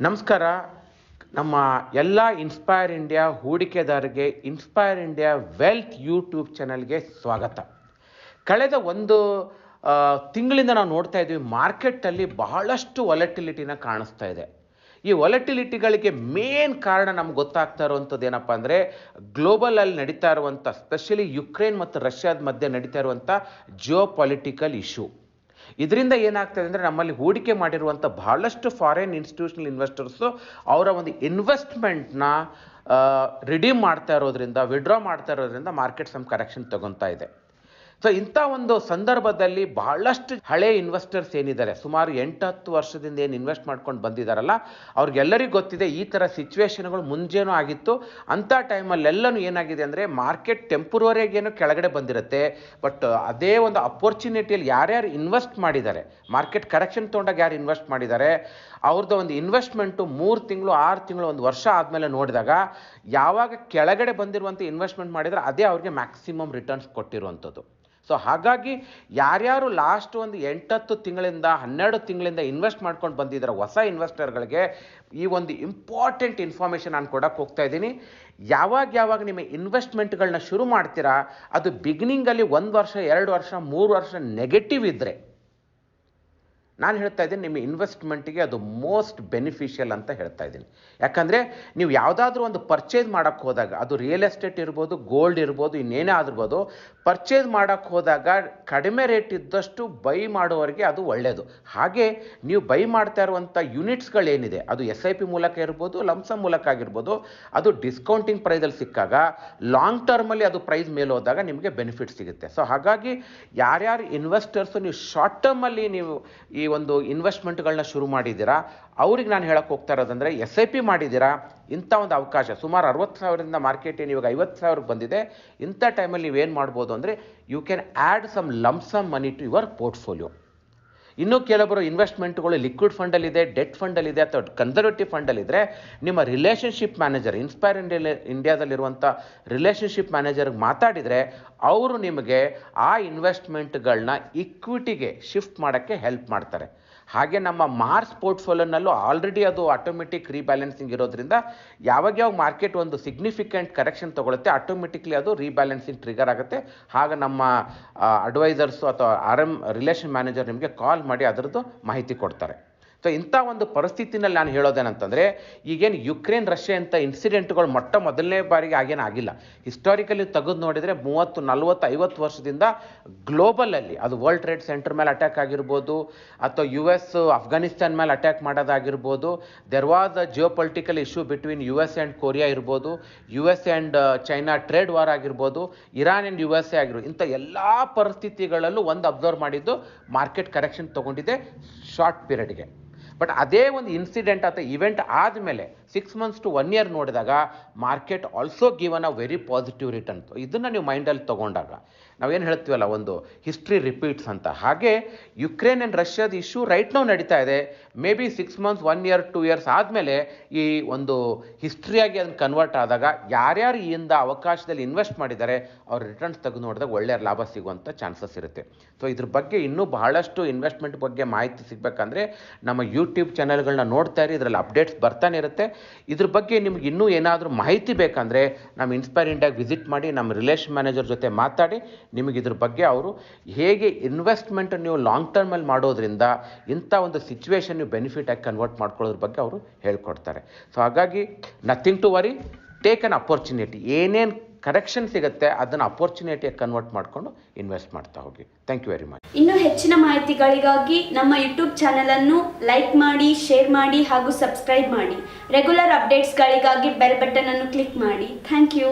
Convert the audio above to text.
ನಮಸ್ಕಾರ. ನಮ್ಮ ಎಲ್ಲ ಇನ್ಸ್ಪೈರ್ ಇಂಡಿಯಾ ಹೂಡಿಕೆದಾರರಿಗೆ ಇನ್ಸ್ಪೈರ್ ಇಂಡಿಯಾ ವೆಲ್ತ್ ಯೂಟ್ಯೂಬ್ ಚಾನಲ್ಗೆ ಸ್ವಾಗತ. ಕಳೆದ ಒಂದು ತಿಂಗಳಿಂದ ನಾವು ನೋಡ್ತಾ ಇದ್ದೀವಿ, ಮಾರ್ಕೆಟಲ್ಲಿ ಬಹಳಷ್ಟು ವಾಲಟಿಲಿಟಿನ ಕಾಣಿಸ್ತಾ ಇದೆ. ಈ ವಾಲಟಿಲಿಟಿಗಳಿಗೆ ಮೇನ್ ಕಾರಣ ನಮ್ಗೆ ಗೊತ್ತಾಗ್ತಾ ಇರುವಂಥದ್ದು ಏನಪ್ಪ ಅಂದರೆ, ಗ್ಲೋಬಲಲ್ಲಿ ನಡೀತಾ ಇರುವಂಥ, ಸ್ಪೆಷಲಿ ಯುಕ್ರೇನ್ ಮತ್ತು ರಷ್ಯಾದ ಮಧ್ಯೆ ನಡೀತಾ ಇರುವಂಥ ಜಿಯೋ ಪೊಲಿಟಿಕಲ್ ಇಶ್ಯೂ. ಇದರಿಂದ ಏನಾಗ್ತದೆ ಅಂದರೆ, ನಮ್ಮಲ್ಲಿ ಹೂಡಿಕೆ ಮಾಡಿರುವಂಥ ಬಹಳಷ್ಟು ಫಾರಿನ್ ಇನ್ಸ್ಟಿಟ್ಯೂಷನಲ್ ಇನ್ವೆಸ್ಟರ್ಸು ಅವರ ಒಂದು ಇನ್ವೆಸ್ಟ್ಮೆಂಟ್ನ ರಿಡೀಮ್ ಮಾಡ್ತಾ ಇರೋದ್ರಿಂದ, ವಿಡ್ರಾ ಮಾಡ್ತಾ ಇರೋದ್ರಿಂದ ಮಾರ್ಕೆಟ್ ಸಮ್ ಕರೆಕ್ಷನ್ ತಗೊತಾ ಇದೆ. ಸೊ ಇಂಥ ಒಂದು ಸಂದರ್ಭದಲ್ಲಿ ಬಹಳಷ್ಟು ಹಳೆ ಇನ್ವೆಸ್ಟರ್ಸ್ ಏನಿದ್ದಾರೆ, ಸುಮಾರು 8-10 ವರ್ಷದಿಂದ ಏನು ಇನ್ವೆಸ್ಟ್ ಮಾಡ್ಕೊಂಡು ಬಂದಿದ್ದಾರಲ್ಲ, ಅವ್ರಿಗೆಲ್ಲರಿಗೂ ಗೊತ್ತಿದೆ ಈ ಥರ ಸಿಚುವೇಶನ್ಗಳು ಮುಂಚೆನೂ ಆಗಿತ್ತು. ಅಂಥ ಟೈಮಲ್ಲೆಲ್ಲನೂ ಏನಾಗಿದೆ ಅಂದರೆ, ಮಾರ್ಕೆಟ್ ಟೆಂಪ್ರವರಿಗೇನು ಕೆಳಗಡೆ ಬಂದಿರುತ್ತೆ, ಬಟ್ ಅದೇ ಒಂದು ಅಪರ್ಚುನಿಟಿಯಲ್ಲಿ ಯಾರ್ಯಾರು ಇನ್ವೆಸ್ಟ್ ಮಾಡಿದ್ದಾರೆ, ಮಾರ್ಕೆಟ್ ಕರೆಕ್ಷನ್ ತೊಗೊಂಡಾಗ ಯಾರು ಇನ್ವೆಸ್ಟ್ ಮಾಡಿದ್ದಾರೆ, ಅವ್ರದ್ದು ಒಂದು ಇನ್ವೆಸ್ಟ್ಮೆಂಟು 3 ತಿಂಗಳು 6 ತಿಂಗಳು 1 ವರ್ಷ ಆದಮೇಲೆ ನೋಡಿದಾಗ, ಯಾವಾಗ ಕೆಳಗಡೆ ಬಂದಿರುವಂಥ ಇನ್ವೆಸ್ಟ್ಮೆಂಟ್ ಮಾಡಿದರೆ ಅದೇ ಅವ್ರಿಗೆ ಮ್ಯಾಕ್ಸಿಮಮ್ ರಿಟರ್ನ್ಸ್ ಕೊಟ್ಟಿರುವಂಥದ್ದು. ಸೊ ಹಾಗಾಗಿ ಯಾರ್ಯಾರು ಲಾಸ್ಟ್ ಒಂದು 8-10 ತಿಂಗಳಿಂದ 12 ತಿಂಗಳಿಂದ ಇನ್ವೆಸ್ಟ್ ಮಾಡ್ಕೊಂಡು ಬಂದಿದ್ದಾರೆ ಹೊಸ ಇನ್ವೆಸ್ಟರ್ಗಳಿಗೆ ಈ ಒಂದು ಇಂಪಾರ್ಟೆಂಟ್ ಇನ್ಫಾರ್ಮೇಷನ್ ನಾನು ಕೊಡೋಕ್ಕೆ ಹೋಗ್ತಾ ಇದ್ದೀನಿ. ಯಾವಾಗ ನಿಮ್ಮ ಇನ್ವೆಸ್ಟ್ಮೆಂಟ್ಗಳನ್ನ ಶುರು ಮಾಡ್ತೀರಾ, ಅದು ಬಿಗಿನಿಂಗಲ್ಲಿ 1 ವರ್ಷ 2 ವರ್ಷ 3 ವರ್ಷ ನೆಗೆಟಿವ್ ಇದ್ದರೆ, ನಾನು ಹೇಳ್ತಾ ಇದ್ದೀನಿ ನಿಮ್ಮ ಇನ್ವೆಸ್ಟ್ಮೆಂಟಿಗೆ ಅದು ಮೋಸ್ಟ್ ಬೆನಿಫಿಷಿಯಲ್ ಅಂತ ಹೇಳ್ತಾ ಇದ್ದೀನಿ. ಯಾಕಂದರೆ ನೀವು ಯಾವುದಾದ್ರೂ ಒಂದು ಪರ್ಚೇಸ್ ಮಾಡೋಕ್ಕೆ ಹೋದಾಗ, ಅದು ರಿಯಲ್ ಎಸ್ಟೇಟ್ ಇರ್ಬೋದು, ಗೋಲ್ಡ್ ಇರ್ಬೋದು, ಇನ್ನೇನೇ ಆಗಿರ್ಬೋದು, ಪರ್ಚೇಸ್ ಮಾಡೋಕ್ಕೆ ಹೋದಾಗ ಕಡಿಮೆ ರೇಟ್ ಇದ್ದಷ್ಟು ಬೈ ಮಾಡುವವರಿಗೆ ಅದು ಒಳ್ಳೆಯದು. ಹಾಗೆ ನೀವು ಬೈ ಮಾಡ್ತಾ ಇರುವಂಥ ಯೂನಿಟ್ಸ್ಗಳೇನಿದೆ, ಅದು SIP ಮೂಲಕ ಇರ್ಬೋದು, ಲಂಸಮ್ ಮೂಲಕ ಆಗಿರ್ಬೋದು, ಅದು ಡಿಸ್ಕೌಂಟಿಂಗ್ ಪ್ರೈಸಲ್ಲಿ ಸಿಕ್ಕಾಗ ಲಾಂಗ್ ಟರ್ಮಲ್ಲಿ ಅದು ಪ್ರೈಸ್ ಮೇಲೆ ಹೋದಾಗ ನಿಮಗೆ ಬೆನಿಫಿಟ್ ಸಿಗುತ್ತೆ. ಸೊ ಹಾಗಾಗಿ ಯಾರ್ಯಾರು ಇನ್ವೆಸ್ಟರ್ಸು ನೀವು ಶಾರ್ಟ್ ಟರ್ಮಲ್ಲಿ ನೀವು ಈ ಒಂದು ಇನ್ವೆಸ್ಟ್ಮೆಂಟ್ಗಳನ್ನ ಶುರು ಮಾಡಿದ್ದೀರಾ, ಅವ್ರಿಗೆ ನಾನು ಹೇಳಕ್ಕೆ ಹೋಗ್ತಾ ಇರೋದಂದರೆ, SIP ಮಾಡಿದ್ದೀರಾ, ಇಂಥ ಒಂದು ಅವಕಾಶ ಸುಮಾರು 60,000ದಿಂದ ಮಾರ್ಕೆಟ್ ಏನು ಇವಾಗ 50,000ಕ್ಕೆ ಬಂದಿದೆ. ಇಂಥ ಟೈಮಲ್ಲಿ ನೀವೇನು ಮಾಡ್ಬೋದು ಅಂದರೆ, you can add some lump sum money to your portfolio. ಇನ್ನೂ ಕೆಲವರು ಇನ್ವೆಸ್ಟ್ಮೆಂಟ್ಗಳು ಲಿಕ್ವಿಡ್ ಫಂಡಲ್ಲಿದೆ, ಡೆಟ್ ಫಂಡಲ್ಲಿದೆ, ಅಥವಾ ಕನ್ಸರ್ವೇಟಿವ್ ಫಂಡಲ್ಲಿದ್ದರೆ, ನಿಮ್ಮ ರಿಲೇಷನ್ಶಿಪ್ ಮ್ಯಾನೇಜರ್, ಇನ್ಸ್ಪೈರ್ ಇಂಡಿಯಾದಲ್ಲಿರುವಂಥ ರಿಲೇಷನ್ಶಿಪ್ ಮ್ಯಾನೇಜರ್ಗೆ ಮಾತಾಡಿದರೆ ಅವರು ನಿಮಗೆ ಆ ಇನ್ವೆಸ್ಟ್ಮೆಂಟ್ಗಳನ್ನ ಇಕ್ವಿಟಿಗೆ ಶಿಫ್ಟ್ ಮಾಡೋಕ್ಕೆ ಹೆಲ್ಪ್ ಮಾಡ್ತಾರೆ. ಹಾಗೆ ನಮ್ಮ ಮಾರ್ಸ್ ಪೋರ್ಟ್ಫೋಲಿಯೋನಲ್ಲೂ ಆಲ್ರೆಡಿ ಅದು ಆಟೋಮೆಟಿಕ್ ರೀಬ್ಯಾಲೆನ್ಸಿಂಗ್ ಇರೋದ್ರಿಂದ, ಯಾವಾಗ ಮಾರ್ಕೆಟ್ ಒಂದು ಸಿಗ್ನಿಫಿಕೆಂಟ್ ಕರೆಕ್ಷನ್ ತೊಗೊಳುತ್ತೆ, ಆಟೋಮೆಟಿಕ್ಲಿ ಅದು ರೀಬ್ಯಾಲೆನ್ಸಿಂಗ್ ಟ್ರಿಗರ್ ಆಗುತ್ತೆ. ಹಾಗೆ ನಮ್ಮ ಅಡ್ವೈಸರ್ಸು ಅಥವಾ ರಿಲೇಷನ್ ಮ್ಯಾನೇಜರ್ ನಿಮಗೆ ಕಾಲ್ ಮಾಡಿ ಅದರದ್ದು ಮಾಹಿತಿ ಕೊಡ್ತಾರೆ. ಸೊ ಇಂಥ ಒಂದು ಪರಿಸ್ಥಿತಿನಲ್ಲಿ ನಾನು ಹೇಳೋದೇನಂತಂದರೆ, ಈಗೇನು ಯುಕ್ರೇನ್ ರಷ್ಯಾ ಅಂತ ಇನ್ಸಿಡೆಂಟ್ಗಳು ಮೊದಲನೇ ಬಾರಿಗೆ ಆಗಿಲ್ಲ. ಹಿಸ್ಟಾರಿಕಲಿ ತೆಗೆದು ನೋಡಿದರೆ 30, 40, 50 ವರ್ಷದಿಂದ ಗ್ಲೋಬಲಲ್ಲಿ, ಅದು ವರ್ಲ್ಡ್ ಟ್ರೇಡ್ ಸೆಂಟರ್ ಮೇಲೆ ಅಟ್ಯಾಕ್ ಆಗಿರ್ಬೋದು, ಅಥವಾ US ಅಫ್ಘಾನಿಸ್ತಾನ್ ಮೇಲೆ ಅಟ್ಯಾಕ್ ಮಾಡೋದಾಗಿರ್ಬೋದು, there was a Jio political issue between US and Korea ಇರ್ಬೋದು, US and China trade war ಆಗಿರ್ಬೋದು, ಇರಾನ್ ಆ್ಯಂಡ್ USA ಆಗಿರ್ಬೋದು, ಇಂಥ ಎಲ್ಲ ಪರಿಸ್ಥಿತಿಗಳಲ್ಲೂ ಒಂದು ಅಬ್ಸರ್ವ್ ಮಾಡಿದ್ದು, ಮಾರ್ಕೆಟ್ ಕರೆಕ್ಷನ್ ತೊಗೊಂಡಿದೆ ಶಾರ್ಟ್ ಪೀರಿಯಡ್ಗೆ. ಬಟ್ ಅದೇ ಒಂದು ಇನ್ಸಿಡೆಂಟ್ ಅಥವಾ ಇವೆಂಟ್ ಆದಮೇಲೆ 6 months to 1 year ನೋಡಿದಾಗ market also given a very positive return. ಇದನ್ನು ನೀವು ಮೈಂಡಲ್ಲಿ ತೊಗೊಂಡಾಗ ನಾವೇನು ಹೇಳ್ತೀವಲ್ಲ, ಒಂದು ಹಿಸ್ಟ್ರಿ ರಿಪೀಟ್ಸ್ ಅಂತ. ಹಾಗೆ ಯುಕ್ರೇನ್ ಆ್ಯಂಡ್ ರಷ್ಯಾದ ಇಶ್ಯೂ ರೈಟ್ ನಾವು ನಡೀತಾ ಇದೆ. May be 6 months 1 year 2 years ಆದಮೇಲೆ ಈ ಒಂದು ಹಿಸ್ಟ್ರಿಯಾಗಿ ಅದನ್ನು ಕನ್ವರ್ಟ್ ಆದಾಗ, ಯಾರ್ಯಾರು ಈ ಅವಕಾಶದಲ್ಲಿ ಇನ್ವೆಸ್ಟ್ ಮಾಡಿದ್ದಾರೆ ಅವ್ರ ರಿಟರ್ನ್ಸ್ ತೆಗೆದು ನೋಡಿದಾಗ ಒಳ್ಳೆಯ ಲಾಭ ಸಿಗುವಂಥ ಚಾನ್ಸಸ್ ಇರುತ್ತೆ. ಸೊ ಇದ್ರ ಬಗ್ಗೆ ಇನ್ನೂ ಬಹಳಷ್ಟು ಇನ್ವೆಸ್ಟ್ಮೆಂಟ್ ಬಗ್ಗೆ ಮಾಹಿತಿ ಸಿಗಬೇಕಂದ್ರೆ ನಮ್ಮ ಯೂಟ್ಯೂಬ್ ಚಾನಲ್ಗಳನ್ನ ನೋಡ್ತಾ ಇರಿ, ಇದರಲ್ಲಿ ಅಪ್ಡೇಟ್ಸ್ ಬರ್ತಾನೆ ಇರುತ್ತೆ. ಇದ್ರ ಬಗ್ಗೆ ನಿಮ್ಗೆ ಇನ್ನೂ ಏನಾದರೂ ಮಾಹಿತಿ ಬೇಕಂದರೆ ನಮ್ಮ ಇನ್ಸ್ಪೈರ್ ಇಂಡಿಯಾಗೆ ವಿಸಿಟ್ ಮಾಡಿ, ನಮ್ಮ ರಿಲೇಷನ್ ಮ್ಯಾನೇಜರ್ ಜೊತೆ ಮಾತಾಡಿ, ನಿಮಗೆ ಇದ್ರ ಬಗ್ಗೆ ಅವರು ಹೇಗೆ ಇನ್ವೆಸ್ಟ್ಮೆಂಟ್ ನೀವು ಲಾಂಗ್ ಟರ್ಮಲ್ಲಿ ಮಾಡೋದ್ರಿಂದ ಇಂಥ ಒಂದು ಸಿಚುವೇಶನ್ ನೀವು ಬೆನಿಫಿಟ್ ಆಗಿ ಕನ್ವರ್ಟ್ ಮಾಡ್ಕೊಳ್ಳೋದ್ರ ಬಗ್ಗೆ ಅವರು ಹೇಳ್ಕೊಡ್ತಾರೆ. ಸೊ ಹಾಗಾಗಿ nothing to worry, take an opportunity. ಏನೇನು ಕರೆಕ್ಷನ್ ಸಿಗುತ್ತೆ ಅದನ್ನು ಅಪರ್ಚುನಿಟಿಯಾಗಿ ಕನ್ವರ್ಟ್ ಮಾಡಿಕೊಂಡು ಇನ್ವೆಸ್ಟ್ ಮಾಡ್ತಾ ಹೋಗಿ. Thank you very much. ಇನ್ನೂ ಹೆಚ್ಚಿನ ಮಾಹಿತಿಗಳಿಗಾಗಿ ನಮ್ಮ ಯೂಟ್ಯೂಬ್ ಚಾನಲನ್ನು ಲೈಕ್ ಮಾಡಿ, ಶೇರ್ ಮಾಡಿ ಹಾಗೂ ಸಬ್ಸ್ಕ್ರೈಬ್ ಮಾಡಿ. ರೆಗ್ಯುಲರ್ ಅಪ್ಡೇಟ್ಸ್ಗಳಿಗಾಗಿ ಬೆಲ್ ಬಟನ್ ಅನ್ನು ಕ್ಲಿಕ್ ಮಾಡಿ. Thank you.